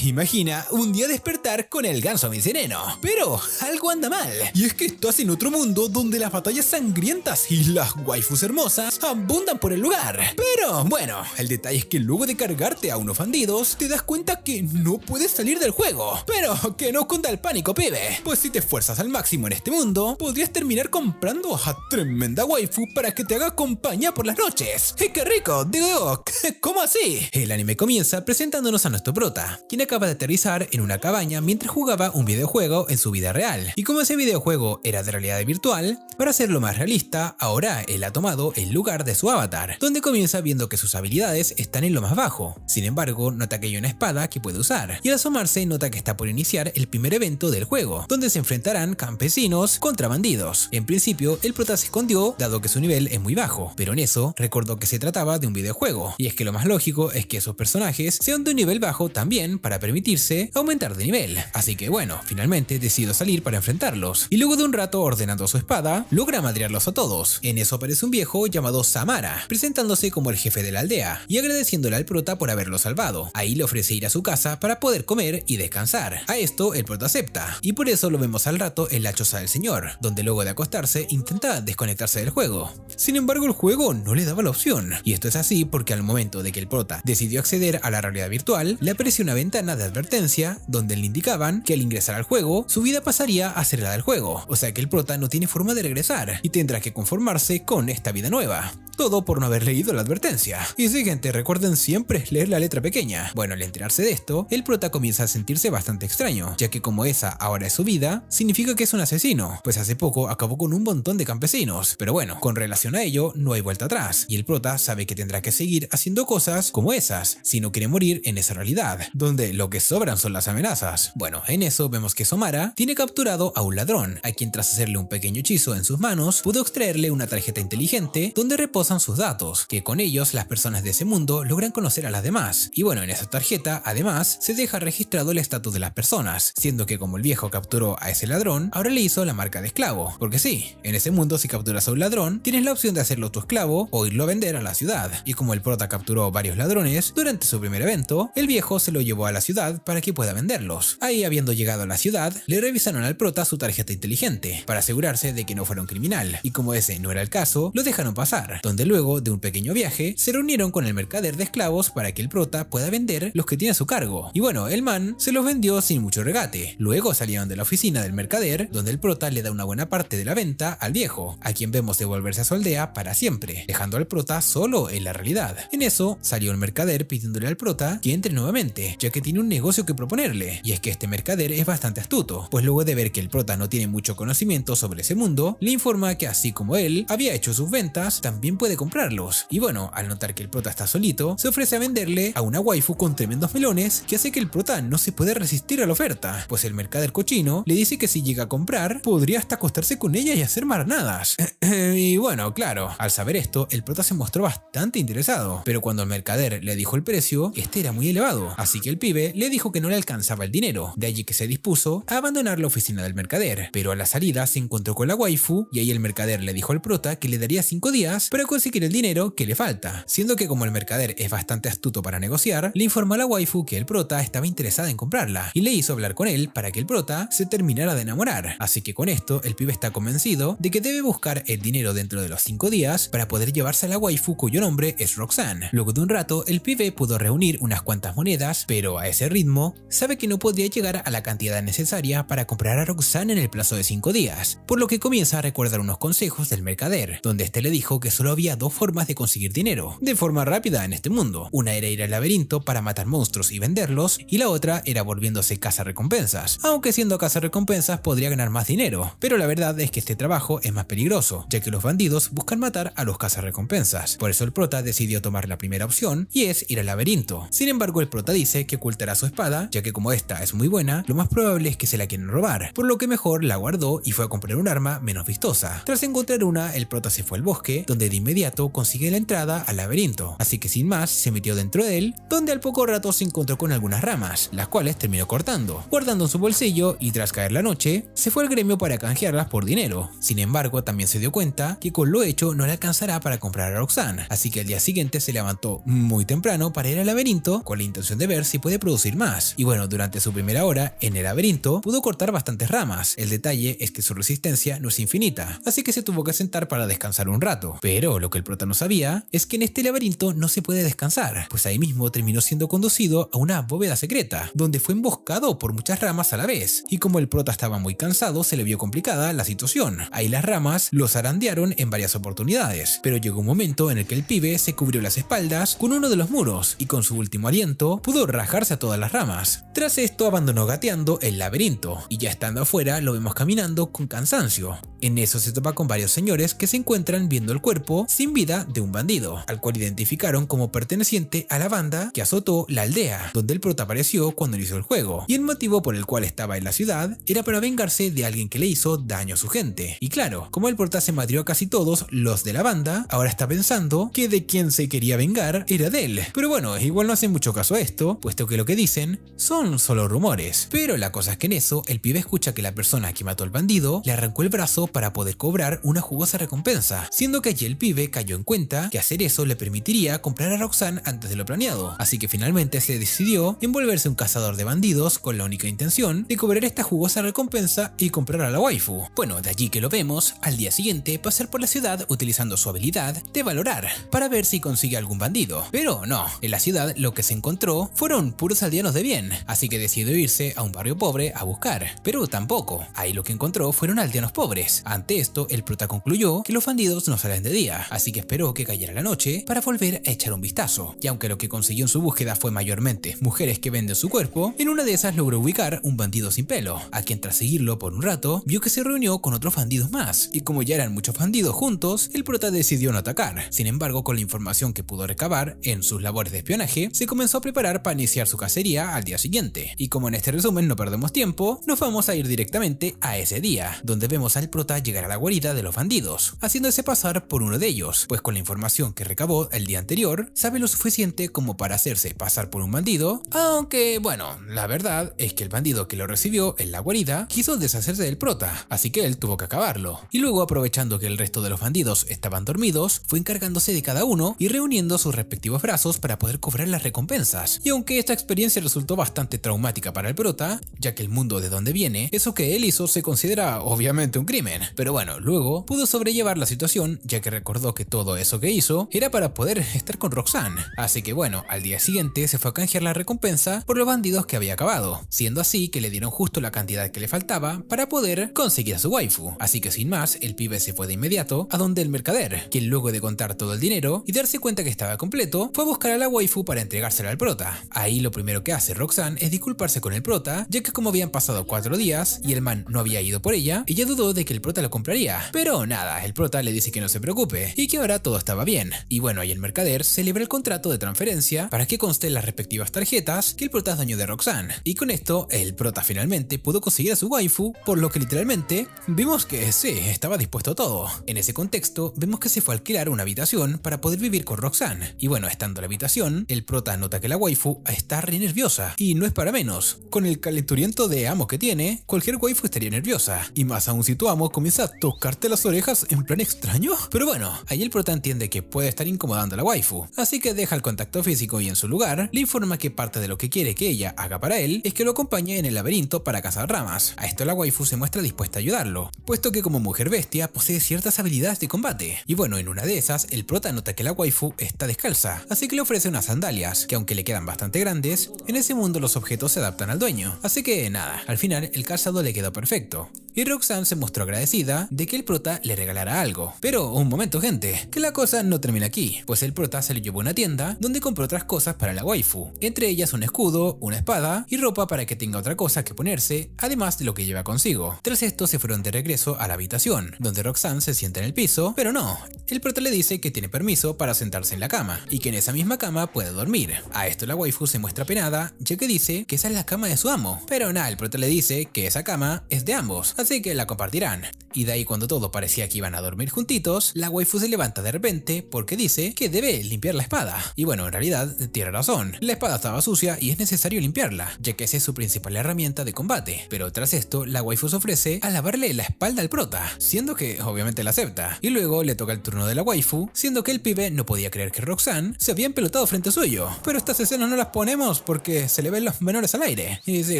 Imagina un día despertar con el ganso misereno. Pero algo anda mal. Y es que estás en otro mundo donde las batallas sangrientas y las waifus hermosas abundan por el lugar. Pero bueno, el detalle es que luego de cargarte a unos bandidos, te das cuenta que no puedes salir del juego. Pero que no cunda el pánico, pibe. Pues si te esfuerzas al máximo en este mundo, podrías terminar comprando a tremenda waifu para que te haga compañía por las noches. ¡Y qué rico! Digo, ¿cómo así? El anime comienza presentándonos a nuestro prota, quien acaba de aterrizar en una cabaña mientras jugaba un videojuego en su vida real. Y como ese videojuego era de realidad virtual, para hacerlo más realista, ahora él ha tomado el lugar de su avatar, donde comienza viendo que sus habilidades están en lo más bajo. Sin embargo, nota que hay una espada que puede usar, y al asomarse nota que está por iniciar el primer evento del juego, donde se enfrentarán campesinos contra bandidos. En principio, el prota se escondió dado que su nivel es muy bajo, pero en eso recordó que se trataba de un videojuego, y es que lo más lógico es que esos personajes sean de un nivel bajo también para permitirse aumentar de nivel. Así que bueno, finalmente decidió salir para enfrentarlos, y luego de un rato ordenando su espada, logra madrearlos a todos. En eso aparece un viejo llamado Samara, presentándose como el jefe de la aldea, y agradeciéndole al prota por haberlo salvado. Ahí le ofrece ir a su casa para poder comer y descansar. A esto el prota acepta, y por eso lo vemos al rato en la choza del señor, donde luego de acostarse intenta desconectarse del juego. Sin embargo, el juego no le daba la opción, y esto es así porque al momento de que el prota decidió acceder a la realidad virtual, le apareció una ventana de advertencia donde le indicaban que al ingresar al juego, su vida pasaría a ser la del juego, o sea que el prota no tiene forma de regresar y tendrá que conformarse con esta vida nueva. Todo por no haber leído la advertencia. Y sí, gente, recuerden siempre leer la letra pequeña. Bueno, al enterarse de esto, el prota comienza a sentirse bastante extraño, ya que como esa ahora es su vida, significa que es un asesino, pues hace poco acabó con un montón de campesinos. Pero bueno, con relación a ello, no hay vuelta atrás, y el prota sabe que tendrá que seguir haciendo cosas como esas, si no quiere morir en esa realidad, donde lo que sobran son las amenazas. Bueno, en eso vemos que Samara tiene capturado a un ladrón, a quien tras hacerle un pequeño hechizo en sus manos, pudo extraerle una tarjeta inteligente donde reposan sus datos, que con ellos las personas de ese mundo logran conocer a las demás. Y bueno, en esa tarjeta, además, se deja registrado el estatus de las personas, siendo que como el viejo capturó a ese ladrón, ahora le hizo la marca de esclavo. Porque sí, en ese mundo si capturas a un ladrón, tienes la opción de hacerlo tu esclavo o irlo a vender a la ciudad. Y como el prota capturó varios ladrones, durante su primer evento, el viejo se lo llevó a la ciudad para que pueda venderlos. Ahí, habiendo llegado a la ciudad, le revisaron al prota su tarjeta inteligente, para asegurarse de que no fuera un criminal. Y como ese no era el caso, lo dejaron pasar, donde luego de un pequeño viaje, se reunieron con el mercader de esclavos para que el prota pueda vender los que tiene a su cargo. Y bueno, el man se los vendió sin mucho regate. Luego salieron de la oficina del mercader, donde el prota le da una buena parte de la venta al viejo, a quien vemos devolverse a su aldea para siempre, dejando al prota solo en la realidad. En eso, salió el mercader pidiéndole al prota que entre nuevamente, ya que tiene un negocio que proponerle. Y es que este mercader es bastante astuto, pues luego de ver que el prota no tiene mucho conocimiento sobre ese mundo, le informa que así como él había hecho sus ventas, también puede comprarlos. Y bueno, al notar que el prota está solito, se ofrece a venderle a una waifu con tremendos melones que hace que el prota no se puede resistir a la oferta, pues el mercader cochino le dice que si llega a comprar, podría hasta acostarse con ella y hacer maranadas. Y bueno, claro, al saber esto, el prota se mostró bastante interesado, pero cuando el mercader le dijo el precio, este era muy elevado, así que el pibe le dijo que no le alcanzaba el dinero, de allí que se dispuso a abandonar la oficina del mercader, pero a la salida se encontró con la waifu y ahí el mercader le dijo al prota que le daría 5 días para conseguir el dinero que le falta, siendo que como el mercader es bastante astuto para negociar, le informó a la waifu que el prota estaba interesada en comprarla y le hizo hablar con él para que el prota se terminara de enamorar. Así que con esto el pibe está convencido de que debe buscar el dinero dentro de los 5 días para poder llevarse a la waifu cuyo nombre es Roxanne. Luego de un rato el pibe pudo reunir unas cuantas monedas, pero a ese ritmo sabe que no podría llegar a la cantidad necesaria para comprar a Roxanne en el plazo de 5 días, por lo que comienza a recordar unos consejos del mercader, donde este le dijo que solo había dos formas de conseguir dinero de forma rápida en este mundo. Una era ir al laberinto para matar monstruos y venderlos, y la otra era volviéndose cazarrecompensas, aunque siendo cazarrecompensas podría ganar más dinero, pero la verdad es que este trabajo es más peligroso, ya que los bandidos buscan matar a los cazarrecompensas. Por eso el prota decidió tomar la primera opción, y es ir al laberinto. Sin embargo, el prota dice que ocultará su espada, ya que como esta es muy buena, lo más probable es que se la quieran robar, por lo que mejor la guardó y fue a comprar un arma menos vistosa. Tras encontrar una, el prota se fue al bosque, donde de inmediato consigue la entrada al laberinto, así que sin más se metió dentro de él, donde al poco rato se encontró con algunas ramas, las cuales terminó cortando, guardando en su bolsillo, y tras caer la noche, se fue al gremio para canjearlas por dinero. Sin embargo, también se dio cuenta que con lo hecho no le alcanzará para comprar a Roxanne, así que al día siguiente se levantó muy temprano para ir al laberinto con la intención de ver si puede producir más. Y bueno, durante su primera hora en el laberinto pudo cortar bastantes ramas. El detalle es que su resistencia no es infinita, así que se tuvo que sentar para descansar un rato. Pero lo que el prota no sabía es que en este laberinto no se puede descansar, pues ahí mismo terminó siendo conducido a una bóveda secreta, donde fue emboscado por muchas ramas a la vez. Y como el prota estaba muy cansado, se le vio complicada la situación. Ahí las ramas lo zarandearon en varias oportunidades, pero llegó un momento en el que el pibe se cubrió las espaldas con uno de los muros y con su último aliento pudo rajarse a todas las ramas. Tras esto abandonó gateando el laberinto y ya estando afuera lo vemos caminando con cansancio. En eso se topa con varios señores que se encuentran viendo el cuerpo sin vida de un bandido, al cual identificaron como perteneciente a la banda que azotó la aldea, donde el prota apareció cuando inició el juego, y el motivo por el cual estaba en la ciudad era para vengarse de alguien que le hizo daño a su gente. Y claro, como el prota se madrió a casi todos los de la banda, ahora está pensando que de quien se quería vengar era de él. Pero bueno, igual no hacen mucho caso a esto, puesto que lo que dicen son solo rumores. Pero la cosa es que en eso, el pibe escucha que la persona que mató al bandido le arrancó el brazo para poder cobrar una jugosa recompensa, siendo que allí el pibe cayó en cuenta que hacer eso le permitiría comprar a Roxanne antes de lo planeado, así que finalmente se decidió en volverse un cazador de bandidos con la única intención de cobrar esta jugosa recompensa y comprar a la waifu. Bueno, de allí que lo vemos al día siguiente pasar por la ciudad utilizando su habilidad de valorar para ver si consigue algún bandido, pero no, en la ciudad lo que se encontró fueron puros aldeanos de bien, así que decidió irse a un barrio pobre a buscar, pero tampoco, ahí lo que encontró fueron aldeanos pobres. Ante esto, el prota concluyó que los bandidos no salen de día, así que esperó que cayera la noche para volver a echar un vistazo, y aunque lo que consiguió en su búsqueda fue mayormente mujeres que venden su cuerpo, en una de esas logró ubicar un bandido sin pelo, a quien tras seguirlo por un rato, vio que se reunió con otros bandidos más, y como ya eran muchos bandidos juntos, el prota decidió no atacar. Sin embargo, con la información que pudo recabar en sus labores de espionaje, se comenzó a preparar para iniciar su cacería al día siguiente. Y como en este resumen no perdemos tiempo, nos vamos a ir directamente a ese día, donde vemos al prota llegar a la guarida de los bandidos, haciéndose pasar por uno de ellos, pues con la información que recabó el día anterior, sabe lo suficiente como para hacerse pasar por un bandido, aunque bueno, la verdad es que el bandido que lo recibió en la guarida quiso deshacerse del prota, así que él tuvo que acabarlo. Y luego, aprovechando que el resto de los bandidos estaban dormidos, fue encargándose de cada uno y reuniendo sus respectivos brazos para poder cobrar las recompensas. Y aunque esta experiencia resultó bastante traumática para el prota, ya que el mundo de donde viene, eso que él hizo se considera obviamente un crimen, pero bueno, luego pudo sobrellevar la situación, ya que recordó que todo eso que hizo era para poder estar con Roxanne. Así que bueno, al día siguiente se fue a canjear la recompensa por los bandidos que había acabado, siendo así que le dieron justo la cantidad que le faltaba para poder conseguir a su waifu. Así que sin más, el pibe se fue de inmediato a donde el mercader, quien luego de contar todo el dinero y darse cuenta que estaba completo, fue a buscar a la waifu para entregársela al prota. Ahí lo primero que hace Roxanne es disculparse con el prota, ya que como habían pasado 4 días y el man no había ido por ella dudó de que el prota lo compraría. Pero nada, el prota le dice que no se preocupe y que ahora todo estaba bien. Y bueno, ahí el mercader celebra el contrato de transferencia para que conste en las respectivas tarjetas que el prota es dueño de Roxanne. Y con esto, el prota finalmente pudo conseguir a su waifu, por lo que literalmente vimos que sí, estaba dispuesto a todo. En ese contexto, vemos que se fue a alquilar una habitación para poder vivir con Roxanne. Y bueno, estando en la habitación, el prota nota que la waifu está re nerviosa. Y no es para menos. Con el calenturiento de amo que tiene, cualquier waifu estaría nerviosa. Y más aún si tu amo comienza a tocarte las orejas en plan extraño. Pero bueno, ahí el prota entiende que puede estar incomodando a la waifu. Así que deja el contacto físico y en su lugar, le informa que parte de lo que quiere que ella haga para él es que lo acompañe en el laberinto para cazar ramas. A esto la waifu se muestra dispuesta a ayudarlo, puesto que como mujer bestia posee ciertas habilidades de combate. Y bueno, en una de esas, el prota nota que la waifu está descalza, así que le ofrece unas sandalias, que aunque le quedan bastante grandes, en ese mundo los objetos se adaptan al dueño. Así que nada, al final el calzado le quedó perfecto. Y Roxanne se mostró agradecida de que el prota le regalara algo. Pero un momento, gente, que la cosa no termina aquí, pues el prota se lo llevó a una tienda donde compró otras cosas para la waifu, entre ellas un escudo, una espada y ropa para que tenga otra cosa que ponerse, además de lo que lleva consigo. Tras esto se fueron de regreso a la habitación, donde Roxanne se sienta en el piso, pero no, el prota le dice que tiene permiso para sentarse en la cama, y que en esa misma cama puede dormir. A esto la waifu se muestra penada, ya que dice que esa es la cama de su amo, pero nada, el prota le dice que esa cama es de ambos, así que la compartirán. Y de ahí cuando todo parecía que iban a dormir juntitos, la waifu se levanta de repente porque dice que debe limpiar la espada. Y bueno, en realidad tiene razón, la espada estaba sucia y es necesario limpiarla, ya que esa es su principal herramienta de combate. Pero tras esto, la waifu se ofrece a lavarle la espalda al prota, siendo que obviamente la acepta. Y luego le toca el turno de la waifu, siendo que el pibe no podía creer que Roxanne se había empelotado frente suyo. Pero estas escenas no las ponemos porque se le ven los menores al aire. Y sí,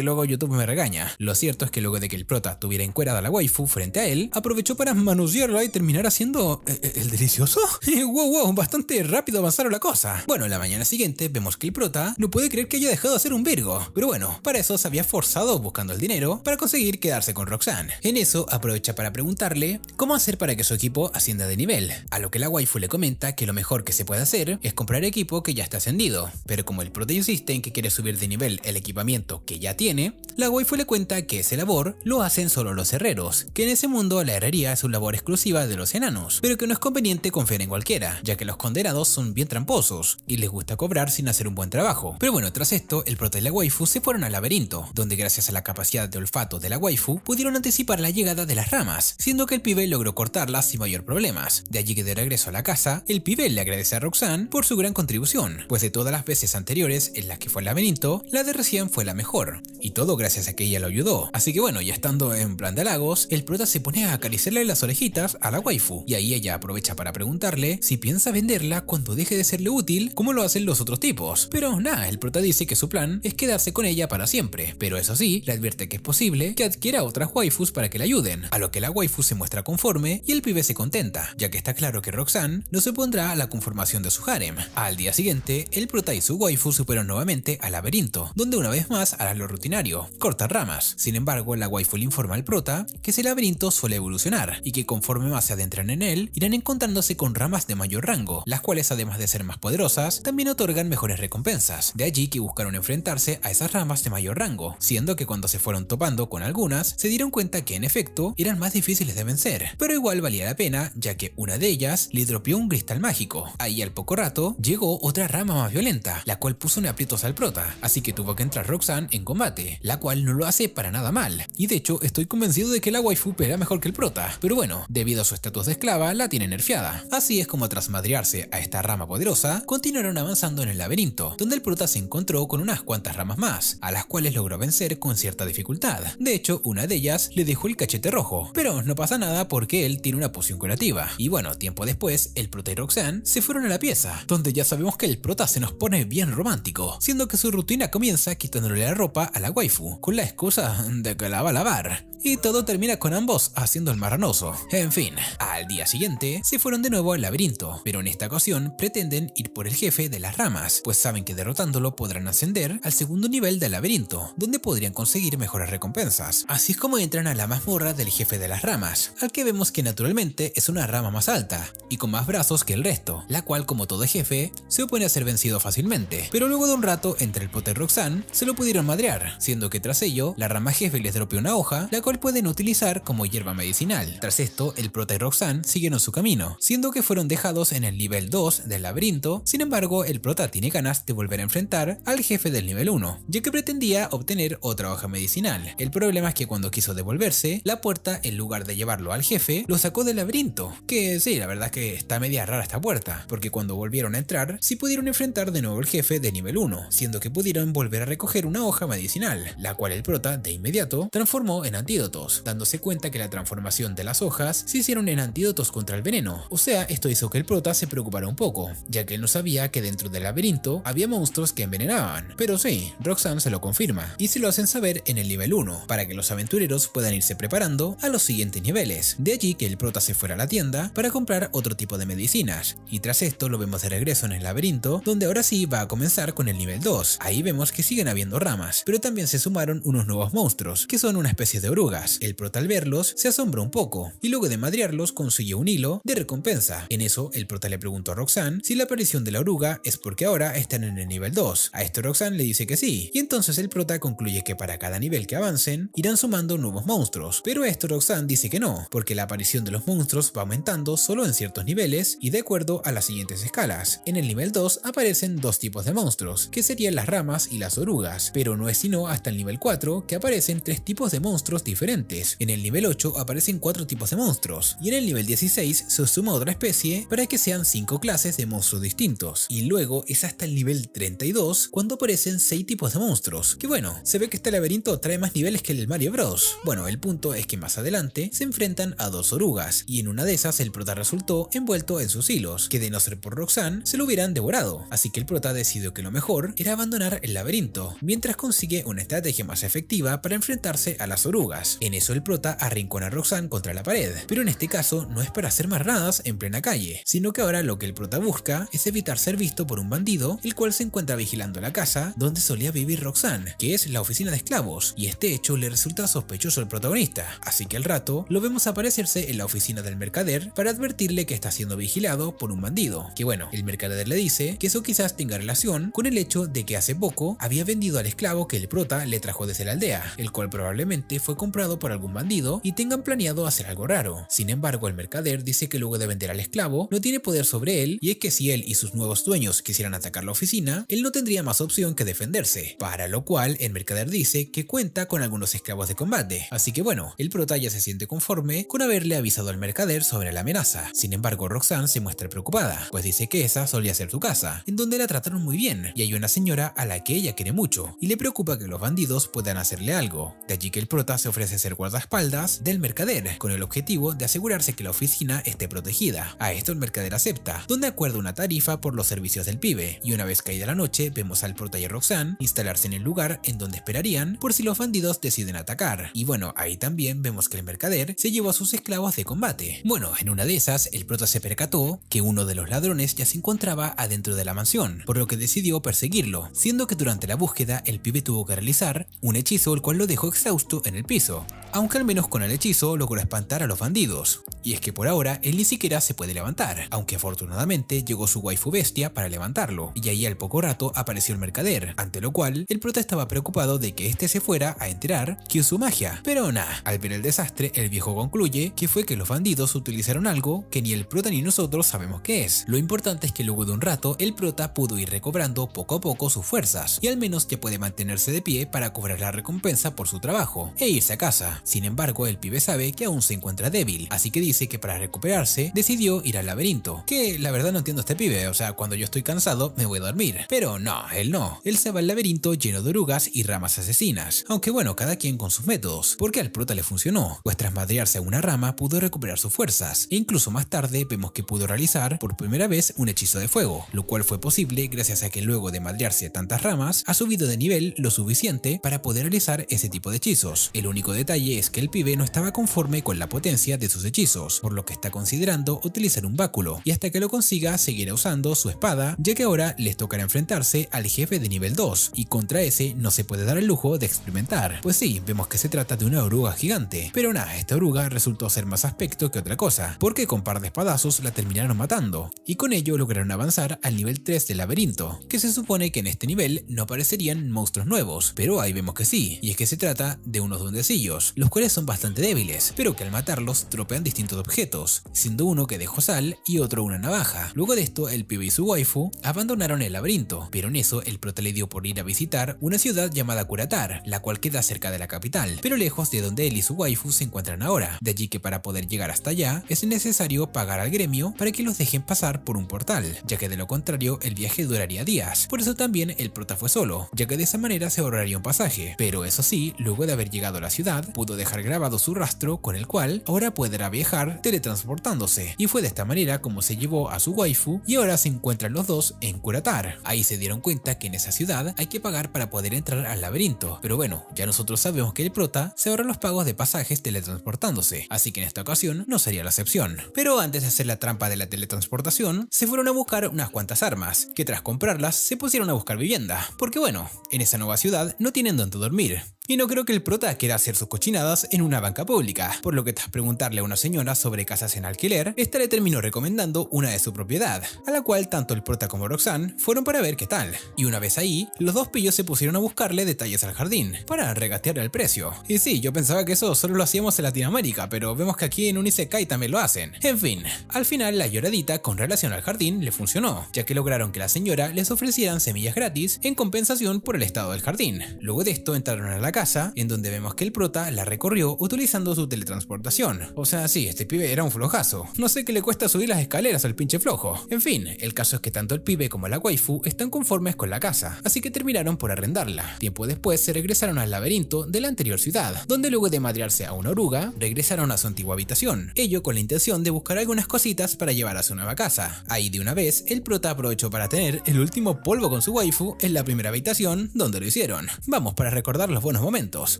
luego YouTube me regaña. Lo cierto es que luego de que el prota tuviera encuerada a la waifu frente a él, aprovechó para manosearla y terminar haciendo el delicioso. Wow, bastante rápido avanzaron la cosa. Bueno, la mañana siguiente vemos que el prota no puede creer que haya dejado de hacer un virgo, pero bueno, para eso se había forzado buscando el dinero para conseguir quedarse con Roxanne. En eso aprovecha para preguntarle cómo hacer para que su equipo ascienda de nivel, a lo que la waifu le comenta que lo mejor que se puede hacer es comprar equipo que ya está ascendido, pero como el prota insiste en que quiere subir de nivel el equipamiento que ya tiene, la waifu le cuenta que ese labor lo hacen solo los herreros, que en ese mundo la herrería es una labor exclusiva de los enanos, pero que no es conveniente confiar en cualquiera, ya que los condenados son bien tramposos y les gusta cobrar sin hacer un buen trabajo. Pero bueno, tras esto, el prota y la waifu se fueron al laberinto, donde gracias a la capacidad de olfato de la waifu pudieron anticipar la llegada de las ramas, siendo que el pibe logró cortarlas sin mayor problemas. De allí que de regreso a la casa, el pibe le agradece a Roxanne por su gran contribución, pues de todas las veces anteriores en las que fue al laberinto, la de recién fue la mejor, y todo gracias a que ella lo ayudó. Así que bueno, ya estando en plan de halagos, el prota se pone a acariciarle las orejitas a la waifu, y ahí ella aprovecha para preguntarle si piensa venderla cuando deje de serle útil como lo hacen los otros tipos. Pero nada, el prota dice que su plan es quedarse con ella para siempre, pero eso sí, le advierte que es posible que adquiera otras waifus para que le ayuden, a lo que la waifu se muestra conforme y el pibe se contenta, ya que está claro que Roxanne no se opondrá a la conformación de su harem. Al día siguiente, el prota y su waifu se fueron nuevamente al laberinto, donde una vez más harán lo rutinario, cortar ramas. Sin embargo, la waifu le informa al prota que ese laberinto suele evolucionar y que conforme más se adentran en él, irán encontrándose con ramas de mayor rango, las cuales además de ser más poderosas, también otorgan mejores recompensas. De allí que buscaron enfrentarse a esas ramas de mayor rango, siendo que cuando se fueron topando con algunas, se dieron cuenta que en efecto eran más difíciles de vencer, pero igual valía la pena, ya que una de ellas le dropeó un cristal mágico. Ahí al poco rato llegó otra rama más violenta, la cual puso en aprietos al prota, así que tuvo que entrar Roxanne en combate, la cual no lo hace para nada mal, y de hecho estoy convencido de que la waifu pelea mejor que el prota, pero bueno, debido a su estatus de esclava la tiene nerfeada. Así es como tras madrearse a esta rama poderosa, continuaron avanzando en el laberinto, donde el prota se encontró con unas cuantas ramas más, a las cuales logró vencer con cierta dificultad. De hecho, una de ellas le dejó el cachete rojo, pero no pasa nada porque él tiene una poción curativa. Y bueno, tiempo después, el prota y Roxanne se fueron a la pieza, donde ya sabemos que el prota se nos pone bien romántico, siendo que su rutina comienza quitándole la ropa a la waifu, con la excusa de que la va a lavar. Y todo termina con ambos haciendo el marranoso. En fin, al día siguiente se fueron de nuevo al laberinto, pero en esta ocasión pretenden ir por el jefe de las ramas, pues saben que derrotándolo podrán ascender al segundo nivel del laberinto, donde podrían conseguir mejores recompensas. Así es como entran a la mazmorra del jefe de las ramas, al que vemos que naturalmente es una rama más alta y con más brazos que el resto, la cual como todo jefe se opone a ser vencido fácilmente. Pero luego de un rato entre el prota y Roxanne se lo pudieron madrear, siendo que tras ello la rama jefe les dropeó una hoja, la cual pueden utilizar como hierba medicinal. Tras esto, el prota y Roxanne siguieron su camino, siendo que fueron dejados en el nivel 2 del laberinto. Sin embargo, el prota tiene ganas de volver a enfrentar al jefe del nivel 1, ya que pretendía obtener otra hoja medicinal. El problema es que cuando quiso devolverse, la puerta, en lugar de llevarlo al jefe, lo sacó del laberinto. Que sí, la verdad es que está media rara esta puerta, porque cuando volvieron a entrar, sí pudieron enfrentar de nuevo al jefe de nivel 1, siendo que pudieron volver a recoger una hoja medicinal, la cual el prota de inmediato transformó en antídotos, dándose cuenta que la transformación de las hojas se hicieron en antídotos contra el veneno. O sea, esto hizo que el prota se preocupara un poco, ya que él no sabía que dentro del laberinto había monstruos que envenenaban. Pero sí, Roxanne se lo confirma, y se lo hacen saber en el nivel 1, para que los aventureros puedan irse preparando a los siguientes niveles. De allí que el prota se fuera a la tienda para comprar otro tipo de medicinas, y tras esto lo vemos de regreso en el laberinto, donde ahora sí va a comenzar con el nivel 2. Ahí vemos que siguen habiendo ramas, pero también se sumaron unos nuevos monstruos, que son una especie de orugas. El prota al verlos se asombra un poco, y luego de madrearlos consigue un hilo de recompensa. En eso, el prota le preguntó a Roxanne si la aparición de la oruga es porque ahora están en el nivel 2. A esto Roxanne le dice que sí, y entonces el prota concluye que para cada nivel que avancen, irán sumando nuevos monstruos. Pero a esto Roxanne dice que no, porque la aparición de los monstruos va aumentando solo en ciertos niveles y de acuerdo a las siguientes escalas. En el nivel 2 aparecen dos tipos de monstruos, que serían las ramas y las orugas, pero no es sino hasta el nivel 4 que aparecen tres tipos de monstruos diferentes. diferentes. En el nivel 8 aparecen 4 tipos de monstruos, y en el nivel 16 se suma otra especie para que sean 5 clases de monstruos distintos. Y luego es hasta el nivel 32 cuando aparecen 6 tipos de monstruos, que bueno, se ve que este laberinto trae más niveles que el Mario Bros. Bueno, el punto es que más adelante se enfrentan a 2 orugas, y en una de esas el prota resultó envuelto en sus hilos, que de no ser por Roxanne se lo hubieran devorado, así que el prota decidió que lo mejor era abandonar el laberinto, mientras consigue una estrategia más efectiva para enfrentarse a las orugas. En eso el prota arrincona a Roxanne contra la pared, pero en este caso no es para hacer marradas en plena calle, sino que ahora lo que el prota busca es evitar ser visto por un bandido, el cual se encuentra vigilando la casa donde solía vivir Roxanne, que es la oficina de esclavos, y este hecho le resulta sospechoso al protagonista, así que al rato lo vemos aparecerse en la oficina del mercader para advertirle que está siendo vigilado por un bandido, que bueno, el mercader le dice que eso quizás tenga relación con el hecho de que hace poco había vendido al esclavo que el prota le trajo desde la aldea, el cual probablemente fue comprado por algún bandido y tengan planeado hacer algo raro. Sin embargo, el mercader dice que luego de vender al esclavo no tiene poder sobre él, y es que si él y sus nuevos dueños quisieran atacar la oficina, él no tendría más opción que defenderse, para lo cual el mercader dice que cuenta con algunos esclavos de combate, así que bueno, el prota ya se siente conforme con haberle avisado al mercader sobre la amenaza. Sin embargo, Roxanne se muestra preocupada, pues dice que esa solía ser su casa, en donde la trataron muy bien, y hay una señora a la que ella quiere mucho, y le preocupa que los bandidos puedan hacerle algo. De allí que el prota se ofrece a ser guardaespaldas del mercader, con el objetivo de asegurarse que la oficina esté protegida. A esto el mercader acepta, donde acuerda una tarifa por los servicios del pibe, y una vez caída la noche vemos al prota y a Roxanne instalarse en el lugar en donde esperarían por si los bandidos deciden atacar. Y bueno, ahí también vemos que el mercader se llevó a sus esclavos de combate. Bueno, en una de esas el prota se percató que uno de los ladrones ya se encontraba adentro de la mansión, por lo que decidió perseguirlo, siendo que durante la búsqueda el pibe tuvo que realizar un hechizo el cual lo dejó exhausto en el piso, aunque al menos con el hechizo logró espantar a los bandidos. Y es que por ahora él ni siquiera se puede levantar, aunque afortunadamente llegó su waifu bestia para levantarlo, y ahí al poco rato apareció el mercader, ante lo cual el prota estaba preocupado de que este se fuera a enterar que usó magia, pero nada, al ver el desastre el viejo concluye que fue que los bandidos utilizaron algo que ni el prota ni nosotros sabemos qué es. Lo importante es que luego de un rato el prota pudo ir recobrando poco a poco sus fuerzas, y al menos ya puede mantenerse de pie para cobrar la recompensa por su trabajo e irse a casa. Sin embargo, el pibe sabe que aún se encuentra débil, así que dice que para recuperarse decidió ir al laberinto, que la verdad no entiendo a este pibe, o sea, cuando yo estoy cansado me voy a dormir, pero no, él se va al laberinto lleno de orugas y ramas asesinas, aunque bueno, cada quien con sus métodos, porque al prota le funcionó, pues tras madrearse a una rama pudo recuperar sus fuerzas, e incluso más tarde vemos que pudo realizar por primera vez un hechizo de fuego, lo cual fue posible gracias a que luego de madrearse a tantas ramas ha subido de nivel lo suficiente para poder realizar ese tipo de hechizos. El único detalle es que el pibe no estaba conforme con la potencia de sus hechizos, por lo que está considerando utilizar un báculo, y hasta que lo consiga seguirá usando su espada, ya que ahora les tocará enfrentarse al jefe de nivel 2, y contra ese no se puede dar el lujo de experimentar. Pues sí, vemos que se trata de una oruga gigante, pero nada, esta oruga resultó ser más aspecto que otra cosa, porque con par de espadazos la terminaron matando, y con ello lograron avanzar al nivel 3 del laberinto, que se supone que en este nivel no aparecerían monstruos nuevos, pero ahí vemos que sí, y es que se trata de unos duendecillos, los cuales son bastante débiles, pero que al matarlos tropean distintos objetos, siendo uno que dejó sal y otro una navaja. Luego de esto, el pibe y su waifu abandonaron el laberinto, pero en eso el prota le dio por ir a visitar una ciudad llamada Curatar, la cual queda cerca de la capital, pero lejos de donde él y su waifu se encuentran ahora, de allí que para poder llegar hasta allá es necesario pagar al gremio para que los dejen pasar por un portal, ya que de lo contrario el viaje duraría días. Por eso también el prota fue solo, ya que de esa manera se ahorraría un pasaje, pero eso sí, luego de haber llegado a la ciudad pudo dejar grabado su rastro con el cual ahora podrá viajar teletransportándose, y fue de esta manera como se llevó a su waifu y ahora se encuentran los dos en Curatar. Ahí se dieron cuenta que en esa ciudad hay que pagar para poder entrar al laberinto, pero bueno, ya nosotros sabemos que el prota se ahorra los pagos de pasajes teletransportándose, así que en esta ocasión no sería la excepción. Pero antes de hacer la trampa de la teletransportación, se fueron a buscar unas cuantas armas, que tras comprarlas se pusieron a buscar vivienda, porque bueno, en esa nueva ciudad no tienen donde dormir. Y no creo que el prota quiera hacer sus cochinadas en una banca pública, por lo que tras preguntarle a una señora sobre casas en alquiler, esta le terminó recomendando una de su propiedad, a la cual tanto el prota como Roxanne fueron para ver qué tal. Y una vez ahí, los dos pillos se pusieron a buscarle detalles al jardín, para regatear el precio. Y sí, yo pensaba que eso solo lo hacíamos en Latinoamérica, pero vemos que aquí en un Isekai también lo hacen. En fin, al final la lloradita con relación al jardín le funcionó, ya que lograron que la señora les ofrecieran semillas gratis en compensación por el estado del jardín. Luego de esto entraron a la casa, casa, en donde vemos que el prota la recorrió utilizando su teletransportación. O sea, sí, este pibe era un flojazo. No sé qué le cuesta subir las escaleras al pinche flojo. En fin, el caso es que tanto el pibe como la waifu están conformes con la casa, así que terminaron por arrendarla. Tiempo después se regresaron al laberinto de la anterior ciudad, donde luego de madrearse a una oruga, regresaron a su antigua habitación, ello con la intención de buscar algunas cositas para llevar a su nueva casa. Ahí de una vez, el prota aprovechó para tener el último polvo con su waifu en la primera habitación donde lo hicieron. Vamos, para recordar los buenos momentos.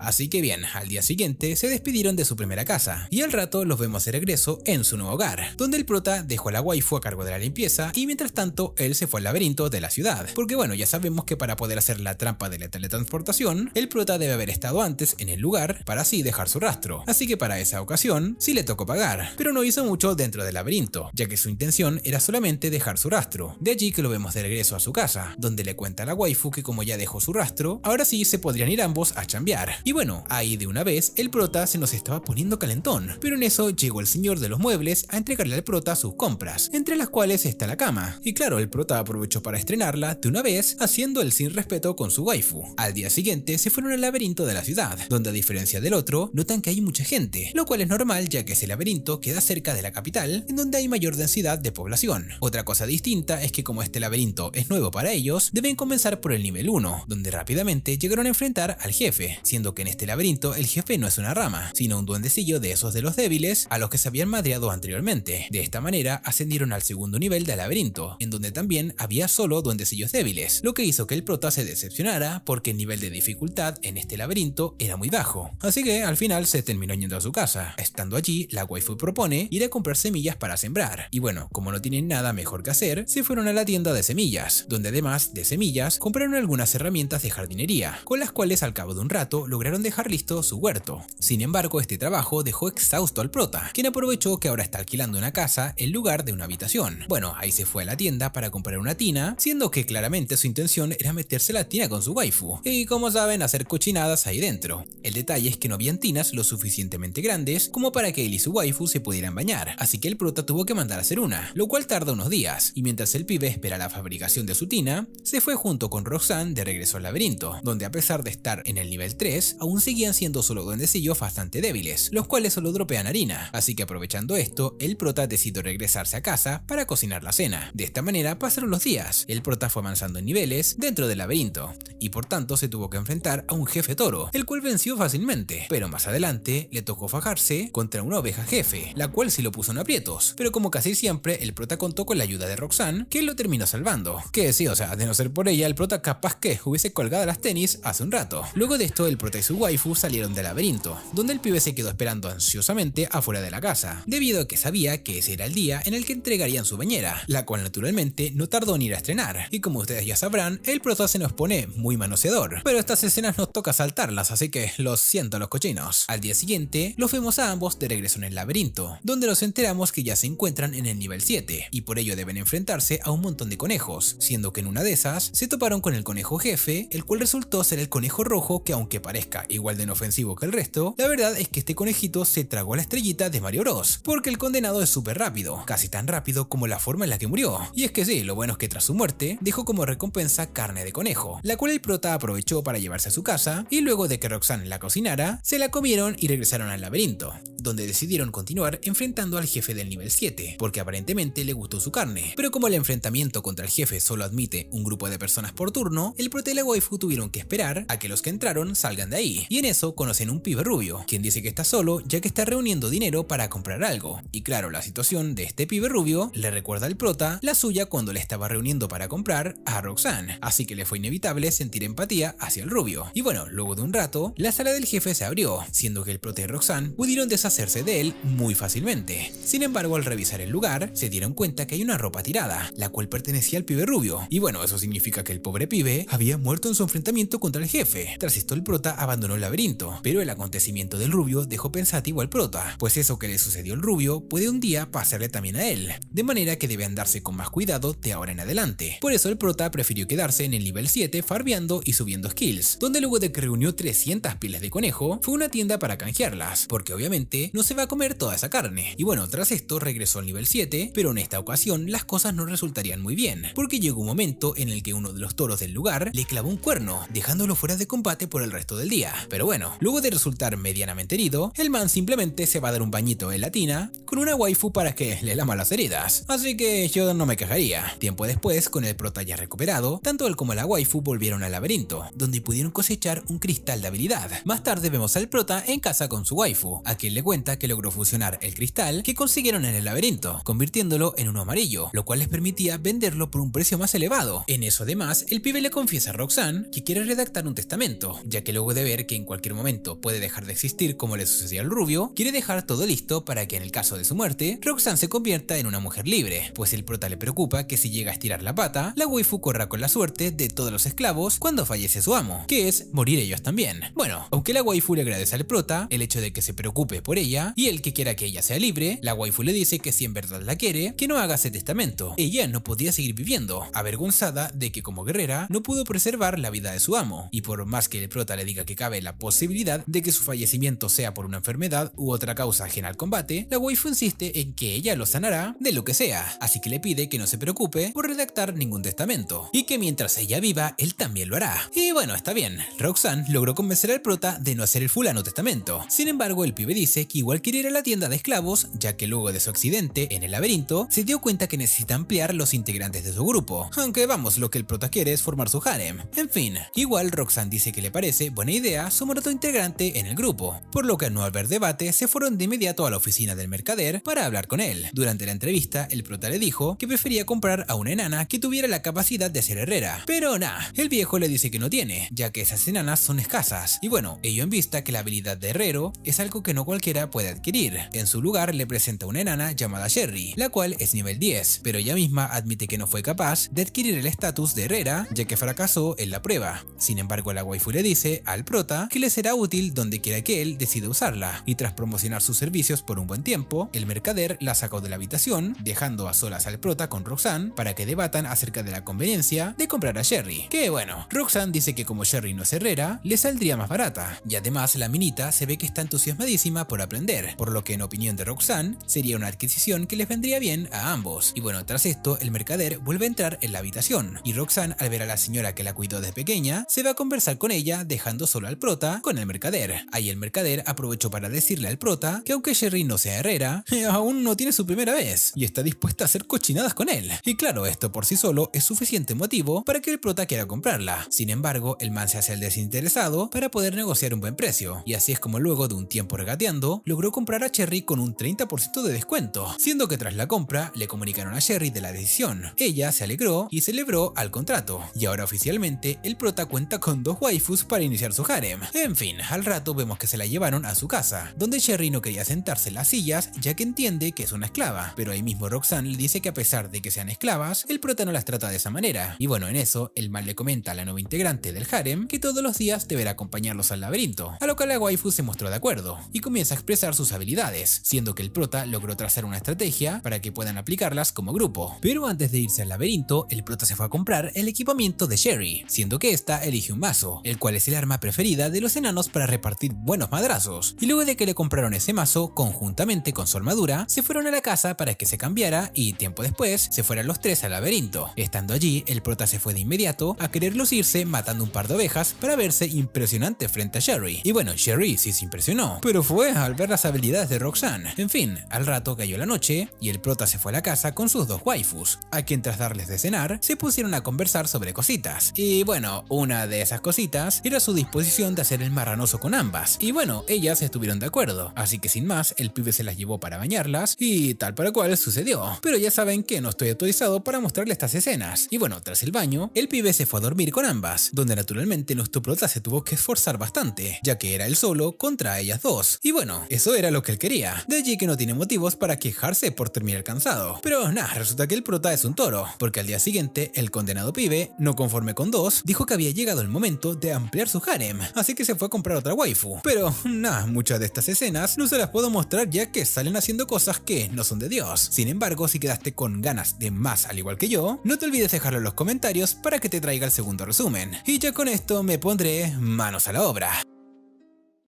Así que bien, al día siguiente se despidieron de su primera casa, y al rato los vemos de regreso en su nuevo hogar, donde el prota dejó a la waifu a cargo de la limpieza y mientras tanto él se fue al laberinto de la ciudad, porque bueno, ya sabemos que para poder hacer la trampa de la teletransportación, el prota debe haber estado antes en el lugar para así dejar su rastro, así que para esa ocasión sí le tocó pagar, pero no hizo mucho dentro del laberinto, ya que su intención era solamente dejar su rastro. De allí que lo vemos de regreso a su casa, donde le cuenta a la waifu que como ya dejó su rastro, ahora sí se podrían ir ambos a chambear. Y bueno, ahí de una vez el prota se nos estaba poniendo calentón, pero en eso llegó el señor de los muebles a entregarle al prota sus compras, entre las cuales está la cama. Y claro, el prota aprovechó para estrenarla de una vez, haciendo el sin respeto con su waifu. Al día siguiente se fueron al laberinto de la ciudad, donde a diferencia del otro, notan que hay mucha gente, lo cual es normal ya que ese laberinto queda cerca de la capital, en donde hay mayor densidad de población. Otra cosa distinta es que como este laberinto es nuevo para ellos, deben comenzar por el nivel 1, donde rápidamente llegaron a enfrentar al jefe, siendo que en este laberinto el jefe no es una rama, sino un duendecillo de esos de los débiles a los que se habían madreado anteriormente. De esta manera ascendieron al segundo nivel del laberinto, en donde también había solo duendecillos débiles, lo que hizo que el prota se decepcionara porque el nivel de dificultad en este laberinto era muy bajo. Así que al final se terminó yendo a su casa. Estando allí, la waifu propone ir a comprar semillas para sembrar, y bueno, como no tienen nada mejor que hacer, se fueron a la tienda de semillas, donde además de semillas compraron algunas herramientas de jardinería, con las cuales al cabo de un rato lograron dejar listo su huerto. Sin embargo, este trabajo dejó exhausto al prota, quien aprovechó que ahora está alquilando una casa en lugar de una habitación. Bueno, ahí se fue a la tienda para comprar una tina, siendo que claramente su intención era meterse la tina con su waifu, y como saben, hacer cochinadas ahí dentro. El detalle es que no habían tinas lo suficientemente grandes como para que él y su waifu se pudieran bañar, así que el prota tuvo que mandar a hacer una, lo cual tarda unos días, y mientras el pibe espera la fabricación de su tina, se fue junto con Roxanne de regreso al laberinto, donde a pesar de estar en el nivel 3, aún seguían siendo solo duendecillos bastante débiles, los cuales solo dropean harina, así que aprovechando esto, el prota decidió regresarse a casa para cocinar la cena. De esta manera pasaron los días, el prota fue avanzando en niveles dentro del laberinto, y por tanto se tuvo que enfrentar a un jefe toro, el cual venció fácilmente, pero más adelante le tocó fajarse contra una oveja jefe, la cual sí lo puso en aprietos, pero como casi siempre el prota contó con la ayuda de Roxanne, que lo terminó salvando, que sí, o sea, de no ser por ella el prota capaz que hubiese colgado las tenis hace un rato. Luego de esto el prota y su waifu salieron del laberinto, donde el pibe se quedó esperando ansiosamente afuera de la casa, debido a que sabía que ese era el día en el que entregarían su bañera, la cual naturalmente no tardó en ir a estrenar, y como ustedes ya sabrán, el prota se nos pone muy manoseador, pero estas escenas nos toca saltarlas, así que los siento los cochinos. Al día siguiente, los vemos a ambos de regreso en el laberinto, donde nos enteramos que ya se encuentran en el nivel 7, y por ello deben enfrentarse a un montón de conejos, siendo que en una de esas se toparon con el conejo jefe, el cual resultó ser el conejo rojo que aunque parezca igual de inofensivo que el resto, la verdad es que este conejito se tragó la estrellita de Mario Bros, porque el condenado es súper rápido, casi tan rápido como la forma en la que murió. Y es que sí, lo bueno es que tras su muerte, dejó como recompensa carne de conejo, la cual el prota aprovechó para llevarse a su casa, y luego de que Roxanne la cocinara, se la comieron y regresaron al laberinto, donde decidieron continuar enfrentando al jefe del nivel 7, porque aparentemente le gustó su carne, pero como el enfrentamiento contra el jefe solo admite un grupo de personas por turno, el prota y la waifu tuvieron que esperar a que los que entraron salgan de ahí, y en eso conocen un pibe rubio, quien dice que está solo ya que está reuniendo dinero para comprar algo, y claro, la situación de este pibe rubio le recuerda al prota la suya cuando le estaba reuniendo para comprar a Roxanne, así que le fue inevitable sentir empatía hacia el rubio. Y bueno, luego de un rato, la sala del jefe se abrió, siendo que el prota y Roxanne pudieron deshacerse de él muy fácilmente. Sin embargo, al revisar el lugar, se dieron cuenta que hay una ropa tirada, la cual pertenecía al pibe rubio, y bueno, eso significa que el pobre pibe había muerto en su enfrentamiento contra el jefe. Tras esto el prota abandonó el laberinto, pero el acontecimiento del rubio dejó pensativo al prota, pues eso que le sucedió al rubio puede un día pasarle también a él, de manera que debe andarse con más cuidado de ahora en adelante. Por eso el prota prefirió quedarse en el nivel 7 farbeando y subiendo skills, donde luego de que reunió 300 pieles de conejo, fue a una tienda para canjearlas, porque obviamente no se va a comer toda esa carne. Y bueno, tras esto regresó al nivel 7, pero en esta ocasión las cosas no resultarían muy bien, porque llegó un momento en el que uno de los toros del lugar le clavó un cuerno, dejándolo fuera de combate por por el resto del día. Pero bueno, luego de resultar medianamente herido, el man simplemente se va a dar un bañito en la tina con una waifu para que le lama las heridas. Así que yo no me quejaría. Tiempo después, con el prota ya recuperado, tanto él como la waifu volvieron al laberinto, donde pudieron cosechar un cristal de habilidad. Más tarde vemos al prota en casa con su waifu, a quien le cuenta que logró fusionar el cristal que consiguieron en el laberinto, convirtiéndolo en uno amarillo, lo cual les permitía venderlo por un precio más elevado. En eso además, el pibe le confiesa a Roxanne que quiere redactar un testamento, ya que luego de ver que en cualquier momento puede dejar de existir como le sucedió al rubio, quiere dejar todo listo para que en el caso de su muerte, Roxanne se convierta en una mujer libre, pues el prota le preocupa que si llega a estirar la pata, la waifu corra con la suerte de todos los esclavos cuando fallece su amo, que es morir ellos también. Bueno, aunque la waifu le agradece al prota el hecho de que se preocupe por ella y el que quiera que ella sea libre, la waifu le dice que si en verdad la quiere, que no haga ese testamento. Ella no podía seguir viviendo, avergonzada de que como guerrera no pudo preservar la vida de su amo, y por más que el prota le diga que cabe la posibilidad de que su fallecimiento sea por una enfermedad u otra causa ajena al combate, la waifu insiste en que ella lo sanará de lo que sea, así que le pide que no se preocupe por redactar ningún testamento, y que mientras ella viva, él también lo hará. Y bueno, está bien, Roxanne logró convencer al prota de no hacer el fulano testamento. Sin embargo, el pibe dice que igual quiere ir a la tienda de esclavos, ya que luego de su accidente en el laberinto, se dio cuenta que necesita ampliar los integrantes de su grupo, aunque vamos, lo que el prota quiere es formar su harem. En fin, igual Roxanne dice que le parece buena idea sumar otro integrante en el grupo, por lo que al no haber debate, se fueron de inmediato a la oficina del mercader para hablar con él. Durante la entrevista, el prota le dijo que prefería comprar a una enana que tuviera la capacidad de ser herrera, pero nah, el viejo le dice que no tiene, ya que esas enanas son escasas, y bueno, ello en vista que la habilidad de herrero es algo que no cualquiera puede adquirir. En su lugar le presenta una enana llamada Sherry, la cual es nivel 10, pero ella misma admite que no fue capaz de adquirir el estatus de herrera, ya que fracasó en la prueba. Sin embargo, la waifu le dice al prota que le será útil donde quiera que él decida usarla, y tras promocionar sus servicios por un buen tiempo, el mercader la sacó de la habitación, dejando a solas al prota con Roxanne para que debatan acerca de la conveniencia de comprar a Sherry. Que bueno, Roxanne dice que como Sherry no es herrera, le saldría más barata, y además la minita se ve que está entusiasmadísima por aprender, por lo que en opinión de Roxanne, sería una adquisición que les vendría bien a ambos. Y bueno, tras esto, el mercader vuelve a entrar en la habitación, y Roxanne, al ver a la señora que la cuidó desde pequeña, se va a conversar con ella, dejando solo al prota con el mercader. Ahí el mercader aprovechó para decirle al prota que aunque Sherry no sea herrera, aún no tiene su primera vez, y está dispuesta a hacer cochinadas con él. Y claro, esto por sí solo es suficiente motivo para que el prota quiera comprarla. Sin embargo, el man se hace el desinteresado para poder negociar un buen precio, y así es como luego de un tiempo regateando, logró comprar a Sherry con un 30% de descuento, siendo que tras la compra le comunicaron a Sherry de la decisión. Ella se alegró y celebró al contrato, y ahora oficialmente el prota cuenta con 2 waifus para iniciar su harem. En fin, al rato vemos que se la llevaron a su casa, donde Sherry no quería sentarse en las sillas ya que entiende que es una esclava, pero ahí mismo Roxanne le dice que a pesar de que sean esclavas, el prota no las trata de esa manera, y bueno, en eso el man le comenta a la nueva integrante del harem que todos los días deberá acompañarlos al laberinto, a lo que la waifu se mostró de acuerdo, y comienza a expresar sus habilidades, siendo que el prota logró trazar una estrategia para que puedan aplicarlas como grupo. Pero antes de irse al laberinto, el prota se fue a comprar el equipamiento de Sherry, siendo que esta elige un mazo, el cual es el arma preferida de los enanos para repartir buenos madrazos, y luego de que le compraron ese mazo, conjuntamente con su armadura, se fueron a la casa para que se cambiara y tiempo después se fueran los 3 al laberinto. Estando allí, el prota se fue de inmediato a querer lucirse matando un par de ovejas para verse impresionante frente a Sherry. Y bueno, Sherry sí se impresionó, pero fue al ver las habilidades de Roxanne. En fin, al rato cayó la noche y el prota se fue a la casa con sus 2 waifus, a quien tras darles de cenar, se pusieron a conversar sobre cositas. Y bueno, una de esas cositas era su disposición de hacer el marranoso con ambas. Y bueno, ellas estuvieron de acuerdo, así que sin más, el pibe se las llevó para bañarlas y tal para cual sucedió. Pero ya saben que no estoy autorizado para mostrarle estas escenas. Y bueno, tras el baño, el pibe se fue a dormir con ambas, donde naturalmente nuestro prota se tuvo que esforzar bastante, ya que era él solo contra ellas dos. Y bueno, eso era lo que él quería. De allí que no tiene motivos para quejarse por terminar cansado. Pero nada, resulta que el prota es un toro, porque al día siguiente, el condenado pibe, no conforme con 2, dijo que había llegado el momento de ampliar su harem, así que se fue a comprar otra waifu. Pero nada, muchas de estas escenas no se las puedo mostrar ya que salen haciendo cosas que no son de Dios. Sin embargo, si quedaste con ganas de más al igual que yo, no te olvides dejarlo en los comentarios para que te traiga el segundo resumen. Y ya con esto me pondré manos a la obra.